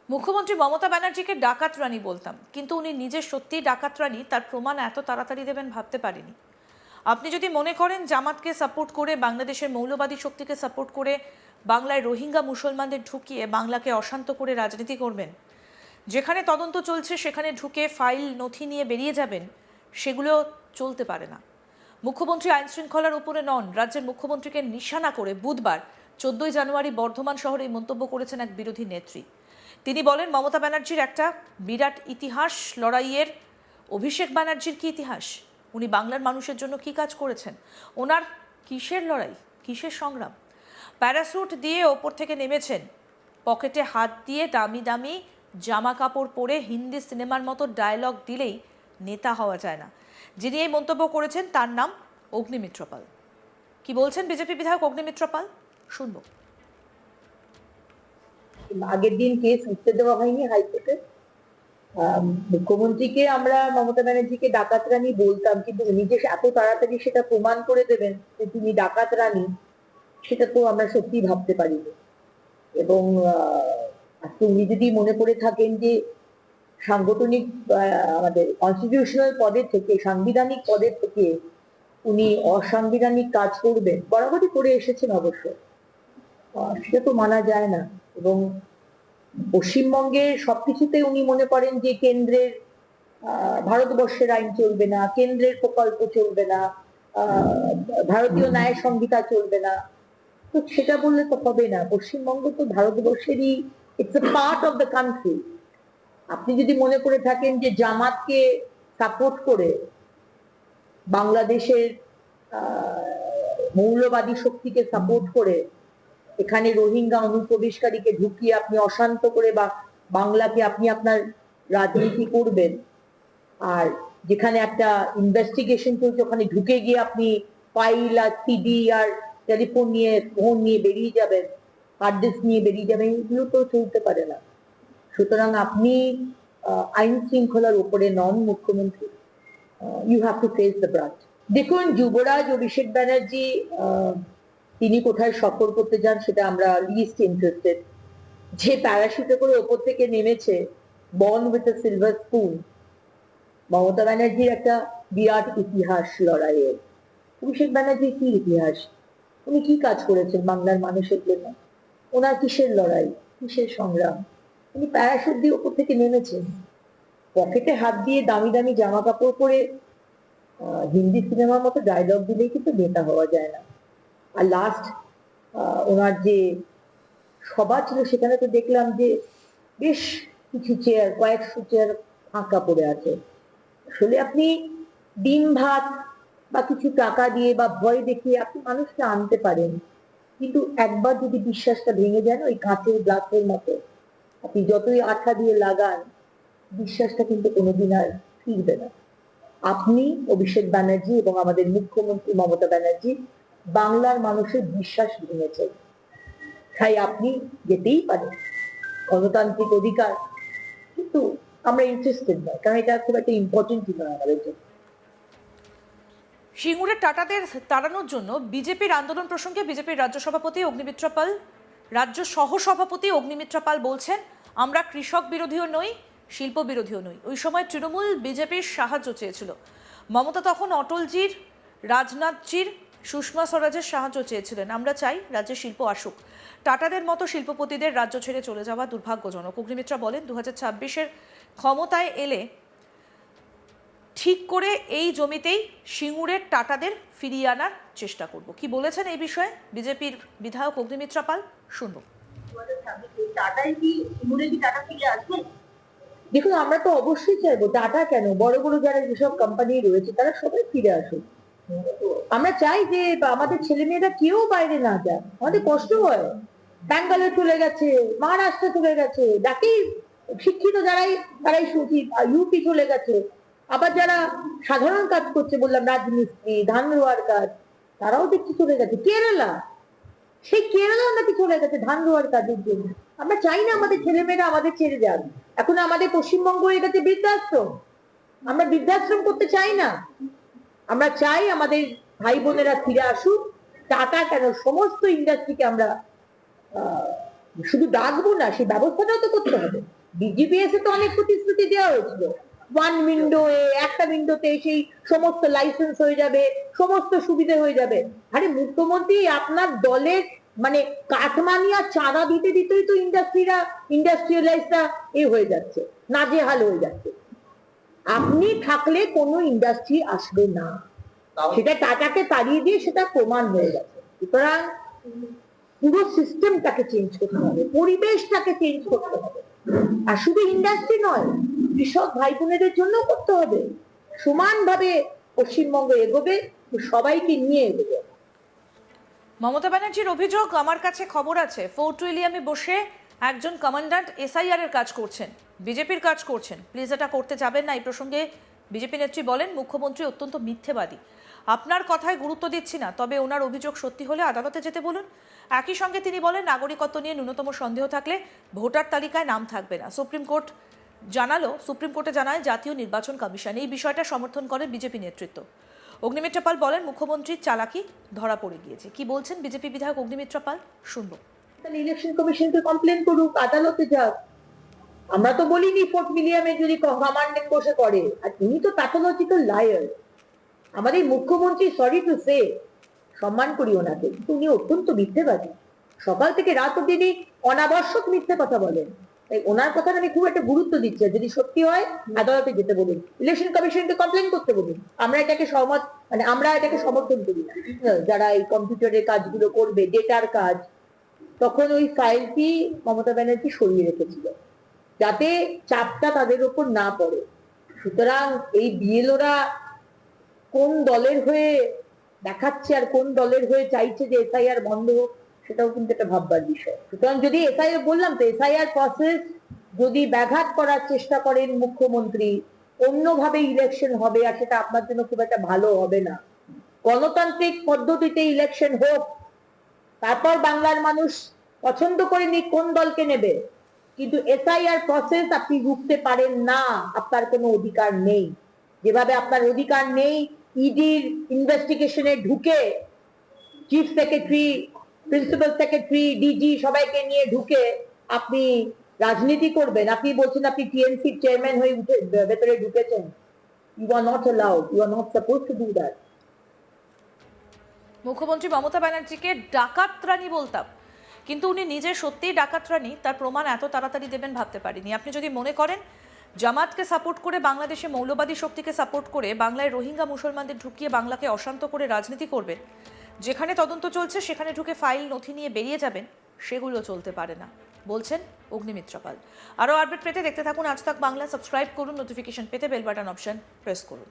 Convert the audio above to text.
মুখ্যমন্ত্রী মমতা ব্যানার্জিকে ডাকাত রানী বলতাম, কিন্তু উনি নিজে সত্যিই ডাকাত রানী তার প্রমাণ এত তাড়াতাড়ি দেবেন ভাবতে পারিনি। আপনি যদি মনে করেন জামাতকে সাপোর্ট করে, বাংলাদেশের মৌলবাদী শক্তিকে সাপোর্ট করে বাংলায় রোহিঙ্গা মুসলমানদের ঢুকিয়ে বাংলাকে অশান্ত করে রাজনীতি করবেন, যেখানে তদন্ত চলছে সেখানে ঢুকে ফাইল নথি নিয়ে বেরিয়ে যাবেন, সেগুলো চলতে পারে না। মুখ্যমন্ত্রী আইন শৃঙ্খলার উপরে নন, রাজ্যের মুখ্যমন্ত্রীকে নিশানা করে বুধবার 14 জানুয়ারি বর্ধমান শহরে এই মন্তব্য করেছেন এক বিরোধী নেত্রী। তিনি বলেন, মমতা ব্যানার্জির একটা বিরাট ইতিহাস লড়াইয়ের। অভিষেক ব্যানার্জির কি ইতিহাস? উনি বাংলার মানুষের জন্য কি কাজ করেছেন? ওনার কিসের লড়াই, কিসের সংগ্রাম? প্যারাসুট দিয়ে ওপর থেকে নেমেছেন, পকেটে হাত দিয়ে দামি দামি জামা কাপড় পরে হিন্দি সিনেমার মতো ডায়লগ দিলেই নেতা হওয়া যায় না। যিনি এই মন্তব্য করেছেন তার নাম অগ্নিমিত্র পাল। কি বলছেন বিজেপি বিধায়ক অগ্নিমিত্র পাল, শুনবো। আগের দিন কেস উঠতে দেওয়া হয়নি হাইকোর্টে। মুখ্যমন্ত্রীকে আমরা মমতা ব্যানার্জিকে ডাকাত রানী বলতাম, কিন্তু উনি যে এত তাড়াতাড়ি সেটা প্রমাণ করে দেবেন যে তিনি ডাকাত রানী, সেটা তো আমরা সত্যি ভাবতে পারিনি। এবং উনি যদি মনে করে থাকেন যে সাংগঠনিক আমাদের কনস্টিটিউশনাল পদের থেকে, সাংবিধানিক পদের থেকে উনি অসাংবিধানিক কাজ করবেন, বরাবরই করে এসেছেন অবশ্য, সেটা তো মানা যায় না। এবং পশ্চিমবঙ্গের সবকিছুতে উনি মনে করেন যে কেন্দ্রের ভারতবর্ষের আইন চলবে না, কেন্দ্রের প্রকল্প চলবে না, ভারতীয় ন্যায় সংহিতা চলবে না। তো সেটা বললে তো হবে না। পশ্চিমবঙ্গ তো ভারতবর্ষেরই, it's a part of the country. আপনি যদি মনে করে থাকেন যে জামাতকে সাপোর্ট করে বাংলাদেশের মৌলবাদী শক্তিকে সাপোর্ট করে এখানে রোহিঙ্গা অনুপ্রবেশকারীকে ঢুকিয়ে আপনি অশান্ত করে বা বাংলাকে আপনি আপনার রাজনীতি করবেন, আর যেখানে একটা ইনভেস্টিগেশন চলছে ওখানে ঢুকে গিয়ে আপনি ফাইল আর সিডি আর টেলিফোন নিয়ে, ফোন নিয়ে বেরিয়ে যাবেন, হার্ড ডিস্ক নিয়ে বেরিয়ে যাবেন, এগুলো তো চলতে পারে না। সুতরাং আপনি আইন শৃঙ্খলার উপরে নন মুখ্যমন্ত্রী। You have to face the branch. দেখুন, যুবরাজ অভিষেক ব্যানার্জি তিনি কোথায় সফর করতে যান সেটা আমরা লিস্ট ইন্টারেস্টেড। যে প্যারাশুটে করে ওপর থেকে নেমেছে, born with a silver spoon, Mamata ব্যানার্জির একটা বিরাট ইতিহাস লড়াইয়ের। অভিষেক ব্যানার্জির কি ইতিহাস? উনি কি কাজ করেছেন বাংলার মানুষের জন্য? ওনার কিসের লড়াই, কিসের সংগ্রাম? উনি প্যারাশুট দিয়ে ওপর থেকে নেমেছেন, পকেটে হাত দিয়ে দামি দামি জামা কাপড় পরে হিন্দি সিনেমার মতো ডায়লগ দিলেই কিন্তু নেতা হওয়া যায় না। আর লাস্ট ওনার যে সভা ছিল সেখানে তো দেখলাম যে বেশ কিছু চেয়ার, কয়েকশো চেয়ার ফাঁকা পড়ে আছে। আসলে আপনি ডিম ভাত বা কিছু টাকা দিয়ে বা ভয় দেখিয়ে আপনি মানুষকে আনতে পারেন, কিন্তু একবার যদি বিশ্বাসটা ভেঙে যায় না, ওই কাঁচের গ্লাসের মতো, আপনি যতই আঠা দিয়ে লাগান বিশ্বাসটা কিন্তু কোনোদিন আর ফিরবে না। আপনি, অভিষেক ব্যানার্জি এবং আমাদের মুখ্যমন্ত্রী মমতা ব্যানার্জি বাংলার মানুষের বিশ্বাস ভেঙেছেন, তাই আপনি যেতেই পারেন, গণতান্ত্রিক অধিকার, কিন্তু আমরা ইন্টারেস্টেড নয়, কারণ এটা খুব একটা ইম্পর্টেন্ট নয় আমাদের জন্য। সিঙ্গুরের টাটাদের তাড়ানোর জন্য বিজেপির আন্দোলন প্রসঙ্গে বিজেপির রাজ্য সভাপতি অগ্নিমিত্র পাল, রাজ্য সহসভাপতি অগ্নিমিত্র পাল বলছেন, আমরা কৃষক বিরোধীও নই, শিল্প বিরোধীও নই। ওই সময় তৃণমূল বিজেপির সাহায্য চেয়েছিল। মমতা তখন অটলজির, রাজনাথজির, সুষমা স্বরাজের সাহায্য চেয়েছিলেন। আমরা চাই রাজ্যে শিল্প আসুক। টাটাদের মতো শিল্পপতিদের রাজ্য ছেড়ে চলে যাওয়া দুর্ভাগ্যজনক। অগ্নিমিত্রা বলেন, 2026-এর ক্ষমতায় এলে ঠিক করে এই জমিতেই সিঙ্গুরের টাটাদের ফিরিয়ে আনার চেষ্টা করব। কি বলেছেন এই বিষয়ে বিজেপির বিধায়ক অগ্নিমিত্রা পাল, শুনবো। দেখুন, আমরা তো অবশ্যই চাইবো, টাটা কেন, বড় বড় যারা যেসব কোম্পানি রয়েছে তারা সবাই ফিরে আসুক। আমরা চাই যে আমাদের ছেলে মেয়েরা কেউ বাইরে না যাক। আমাদের কষ্ট হয়, ব্যাঙ্গালোর চলে গেছে, মহারাষ্ট্র চলে গেছে, যাকেই শিক্ষিত যারাই তারাই শুনছি ইউপি চলে গেছে। আবার যারা সাধারণ কাজ করছে, বললাম রাজমিস্ত্রি, ধান রোয়ার কাজ, তারাও দেখছি চলে গেছে। কেরালা, সেই কেরালাও নাকি চলে গেছে ধান রোয়ার কাজের জন্য। আমরা চাই না আমাদের ছেলেমেয়েরা আমাদের ছেড়ে যাক। এখন আমাদের পশ্চিমবঙ্গ হয়ে গেছে বৃদ্ধাশ্রম। আমরা বৃদ্ধাশ্রম করতে চাই না। আমরা চাই আমাদের ভাই বোনেরা ফিরে আসুক। টাটা কেন, সমস্ত ইন্ডাস্ট্রিকে আমরা শুধু ডাকবো না, সেই ব্যবস্থাটাও তো করতে হবে। ডিজিপিএস এ তো অনেক প্রতিশ্রুতি দেওয়া হয়েছিল, ওয়ান উইন্ডোয়ে, একটা উইন্ডোতে সেই সমস্ত লাইসেন্স হয়ে যাবে, সমস্ত সুবিধা হয়ে যাবে। আরে মুখ্যমন্ত্রী, আপনার দলের মানে কাঠমানিয়া চাঁদা দিতে দিতেই তো ইন্ডাস্ট্রিয়ালাইজটা হয়ে যাচ্ছে, নাজেহাল হয়ে যাচ্ছে। আপনি থাকলে কোনো ইন্ডাস্ট্রি আসবে না, সেটা টাটাকে তাড়িয়ে দিয়ে সেটা প্রমাণ হয়ে গেছে। সুতরাং পুরো সিস্টেমটাকে চেঞ্জ করতে হবে, পরিবেশটাকে চেঞ্জ করতে হবে। আর শুধু ইন্ডাস্ট্রি নয়, কৃষক ভাই বোনেদের জন্য করতে হবে। সমানভাবে পশ্চিমবঙ্গ এগোবে, সবাইকে নিয়ে এগোবে। মমতা ব্যানার্জির অভিযোগ, আমার কাছে খবর আছে, ফোর্ট উইলিয়ামে বসে একজন কমান্ড্যান্ট এসআইআর এর কাজ করছেন, বিজেপির কাজ করছেন। প্লিজ এটা করতে যাবেন না। এই প্রসঙ্গে বিজেপি নেত্রী বলেন, মুখ্যমন্ত্রী অত্যন্ত মিথ্যেবাদী। আপনার কথায় গুরুত্ব দিচ্ছি না, তবে ওনার অভিযোগ সত্যি হলে আদালতে যেতে বলুন। একই সঙ্গে তিনি বলেন, নাগরিকত্ব নিয়ে ন্যূনতম সন্দেহ থাকলে ভোটার তালিকায় নাম থাকবে না। সুপ্রিম কোর্টে জানায় জাতীয় নির্বাচন কমিশন। এই বিষয়টা সমর্থন করেন বিজেপি নেতৃত্ব। অগ্নিমিত্রা পাল বলেন, মুখ্যমন্ত্রীর চালাকি ধরা পড়ে গিয়েছে। কি বলছেন বিজেপি বিধায়ক অগ্নিমিত্রা পাল, শুনবো। ইলেকশন কমিশনকে কমপ্লেন করুক, আদালতে যাক। আমরা তো বলিনি ফোর্ট উইলিয়ামে যদি কমান্ডেন্ট বসে করে, আর তিনি তো প্যাথোলজিক্যাল লায়ার। আমাদের মুখ্যমন্ত্রী, সরি টু সে, সম্মান করি ওনাকে, কিন্তু উনি অত্যন্ত মিথ্যেবাদী। সকাল থেকে রাত অব্দি অনাবশ্যক মিথ্যে কথা বলেন। তাই ওনার কথা আমি খুব একটা গুরুত্ব দিচ্ছি। যদি সত্যি হয়, আদালতে যেতে বলুন, ইলেকশন কমিশনকে কমপ্লেন করতে বলুন। আমরা এটাকে সমর্থন করি না। যারা এই কম্পিউটারের কাজগুলো করবে, ডেটার কাজ, তখন ওই ফাইলটি মমতা ব্যানার্জি সরিয়ে রেখেছিল, যাতে চাপটা তাদের উপর না পড়ে। সুতরাং এই বিএলওরা কোন দলের হয়ে দেখাচ্ছে আর কোন দলের হয়ে চাইছে যে এসআইআর বন্ধ হোক, সেটাও কিন্তু একটা ভাববার বিষয়। সুতরাং যদি এসআইআর, বললাম তো, এসআইআর প্রসেস যদি ব্যাঘাত করার চেষ্টা করেন মুখ্যমন্ত্রী, অন্যভাবে ইলেকশন হবে, আর সেটা আপনার জন্য খুব একটা ভালো হবে না। গণতান্ত্রিক পদ্ধতিতে ইলেকশন হোক, তারপর বাংলার মানুষ পছন্দ করে নিক কোন দলকে নেবে। কিন্তু এসআইআর প্রসেস আপনি রুখতে পারেন না, আপনার কোনো অধিকার নেই। যেভাবে আপনার অধিকার নেই ইডির ইনভেস্টিগেশনে ঢুকে chief secretary, principal secretary, DG সবাইকে নিয়ে ঢুকে আপনি রাজনীতি করবেন। আপনি বলছেন আপনি টিএমসি চেয়ারম্যান হয়ে উঠে ভেতরে ঢুকেছেন। You are not allowed, you are not suppose to do that. মুখ্যমন্ত্রী মমতা ব্যানার্জিকে ডাকাতরানী বলতাম, কিন্তু উনি নিজে সত্যিই ডাকাতরানী, তার প্রমাণ এত তাড়াতাড়ি দেবেন ভাবতে পারিনি। আপনি যদি মনে করেন জামাতকে সাপোর্ট করে, বাংলাদেশে মৌলবাদী শক্তিকে সাপোর্ট করে বাংলায় রোহিঙ্গা মুসলমানদের ঢুকিয়ে বাংলাকে অশান্ত করে রাজনীতি করবেন, যেখানে তদন্ত চলছে সেখানে ঢুকে ফাইল নথি নিয়ে বেরিয়ে যাবেন, সেগুলো চলতে পারে না, বলছেন অগ্নিমিত্রা পাল। আরও আপডেট পেতে দেখতে থাকুন আজ তাক বাংলা। সাবস্ক্রাইব করুন, নোটিফিকেশন পেতে বেল বাটন অপশন প্রেস করুন।